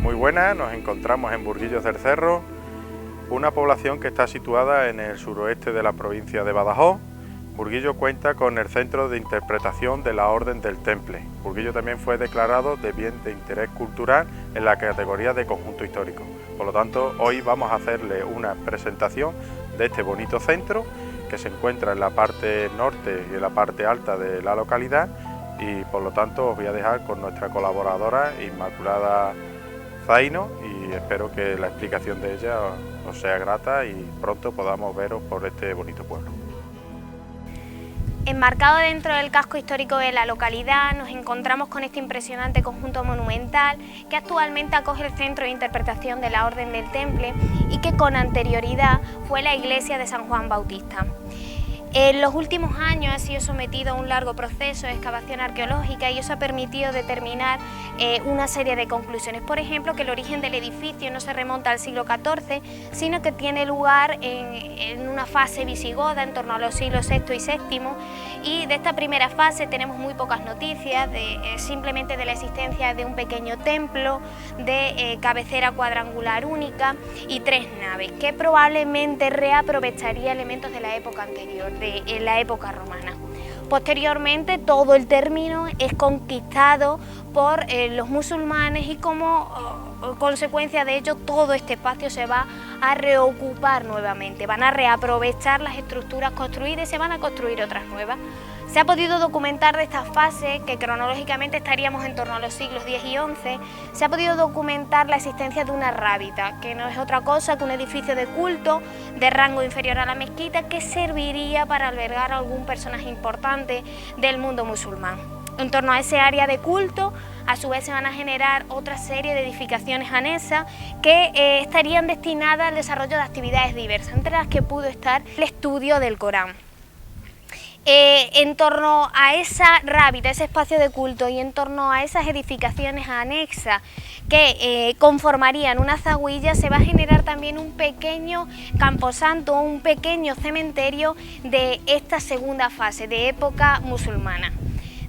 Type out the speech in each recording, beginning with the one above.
Muy buenas, nos encontramos en Burguillos del Cerro, una población que está situada en el suroeste de la provincia de Badajoz. Burguillo cuenta con el Centro de Interpretación de la Orden del Temple. Burguillo también fue declarado de Bien de Interés Cultural en la categoría de Conjunto Histórico. Por lo tanto, hoy vamos a hacerle una presentación de este bonito centro que se encuentra en la parte norte y en la parte alta de la localidad, y por lo tanto os voy a dejar con nuestra colaboradora Inmaculada Zaino y espero que la explicación de ella os sea grata y pronto podamos veros por este bonito pueblo. Enmarcado dentro del casco histórico de la localidad, nos encontramos con este impresionante conjunto monumental que actualmente acoge el Centro de Interpretación de la Orden del Temple y que con anterioridad fue la iglesia de San Juan Bautista. En los últimos años ha sido sometido a un largo proceso de excavación arqueológica y eso ha permitido determinar una serie de conclusiones. Por ejemplo, que el origen del edificio no se remonta al siglo XIV, sino que tiene lugar en una fase visigoda en torno a los siglos VI y VII, y de esta primera fase tenemos muy pocas noticias, simplemente de la existencia de un pequeño templo de cabecera cuadrangular única y 3 naves, que probablemente reaprovecharía elementos de la época anterior, en la época romana. Posteriormente todo el término es conquistado por los musulmanes y como consecuencia de ello todo este espacio se va a reocupar nuevamente, van a reaprovechar las estructuras construidas y se van a construir otras nuevas. Se ha podido documentar de esta fase, que cronológicamente estaríamos en torno a los siglos X y XI, se ha podido documentar la existencia de una rábita, que no es otra cosa que un edificio de culto de rango inferior a la mezquita que serviría para albergar a algún personaje importante del mundo musulmán. En torno a ese área de culto, a su vez se van a generar otra serie de edificaciones anexas que estarían destinadas al desarrollo de actividades diversas, entre las que pudo estar el estudio del Corán. En torno a esa rábita, ese espacio de culto y en torno a esas edificaciones anexas que conformarían una zahuilla, se va a generar también un pequeño camposanto, un pequeño cementerio de esta segunda fase de época musulmana.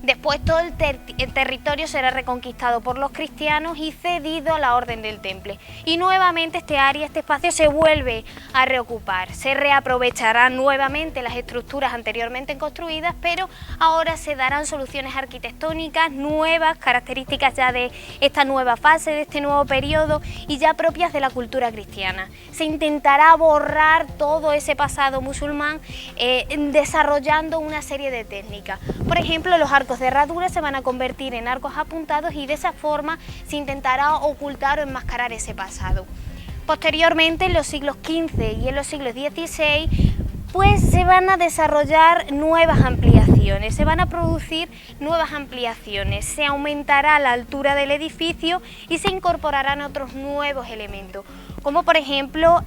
Después todo el territorio será reconquistado por los cristianos y cedido a la Orden del Temple. Y nuevamente este área, este espacio se vuelve a reocupar. Se reaprovecharán nuevamente las estructuras anteriormente construidas, pero ahora se darán soluciones arquitectónicas nuevas, características ya de esta nueva fase, de este nuevo periodo y ya propias de la cultura cristiana. Se intentará borrar todo ese pasado musulmán desarrollando una serie de técnicas. Por ejemplo, los arcos de herradura se van a convertir en arcos apuntados y de esa forma se intentará ocultar o enmascarar ese pasado. Posteriormente, en los siglos XV y en los siglos XVI, pues se van a desarrollar nuevas ampliaciones, se van a producir nuevas ampliaciones, se aumentará la altura del edificio y se incorporarán otros nuevos elementos, como por ejemplo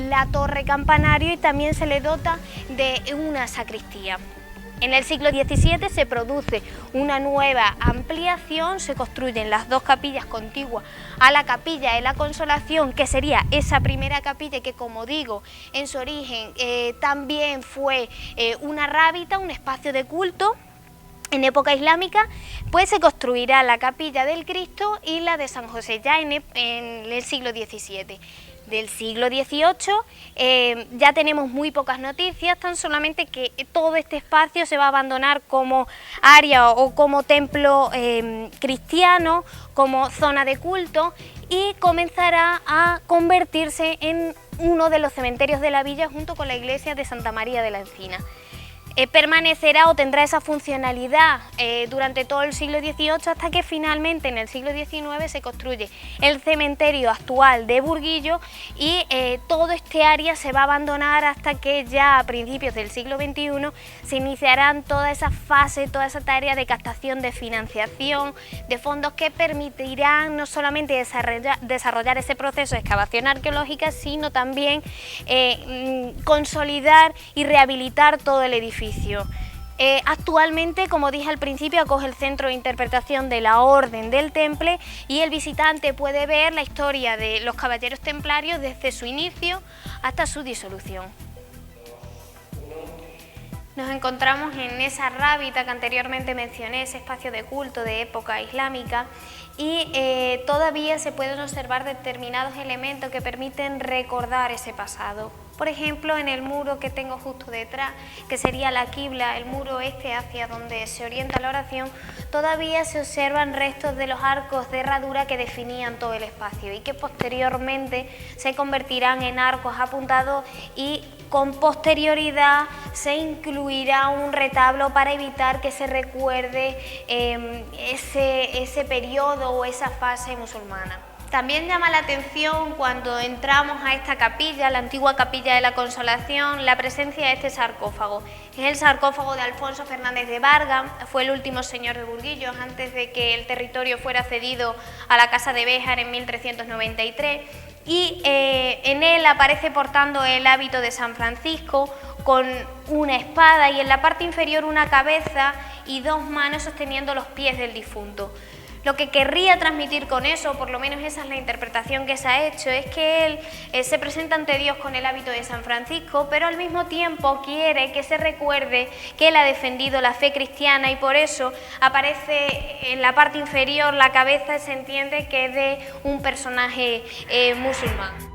la torre campanario, y también se le dota de una sacristía. En el siglo XVII se produce una nueva ampliación, se construyen las 2 capillas contiguas a la capilla de la Consolación, que sería esa primera capilla que, como digo, en su origen también fue una rábita, un espacio de culto. En época islámica, pues se construirá la capilla del Cristo y la de San José ya en el siglo XVII. Del siglo XVIII ya tenemos muy pocas noticias, tan solamente que todo este espacio se va a abandonar como área o como templo cristiano, como zona de culto, y comenzará a convertirse en uno de los cementerios de la villa junto con la iglesia de Santa María de la Encina. Permanecerá o tendrá esa funcionalidad durante todo el siglo XVIII hasta que finalmente en el siglo XIX se construye el cementerio actual de Burguillo y todo este área se va a abandonar hasta que ya a principios del siglo XXI se iniciarán toda esa fase, toda esa tarea de captación de financiación, de fondos que permitirán no solamente desarrollar ese proceso de excavación arqueológica, sino también consolidar y rehabilitar todo el edificio. Actualmente, como dije al principio, acoge el Centro de Interpretación de la Orden del Temple y el visitante puede ver la historia de los caballeros templarios desde su inicio hasta su disolución. Nos encontramos en esa rábita que anteriormente mencioné, ese espacio de culto de época islámica, y todavía se pueden observar determinados elementos que permiten recordar ese pasado. Por ejemplo, en el muro que tengo justo detrás, que sería la quibla, el muro este hacia donde se orienta la oración, todavía se observan restos de los arcos de herradura que definían todo el espacio y que posteriormente se convertirán en arcos apuntados y con posterioridad se incluirá un retablo para evitar que se recuerde ese periodo o esa fase musulmana. También llama la atención cuando entramos a esta capilla, la antigua capilla de la Consolación, la presencia de este sarcófago. Es el sarcófago de Alfonso Fernández de Vargas, fue el último señor de Burguillos antes de que el territorio fuera cedido a la Casa de Béjar en 1393. Y en él aparece portando el hábito de San Francisco con una espada y en la parte inferior una cabeza y dos manos sosteniendo los pies del difunto. Lo que querría transmitir con eso, por lo menos esa es la interpretación que se ha hecho, es que él se presenta ante Dios con el hábito de San Francisco, pero al mismo tiempo quiere que se recuerde que él ha defendido la fe cristiana y por eso aparece en la parte inferior la cabeza, se entiende que es de un personaje musulmán.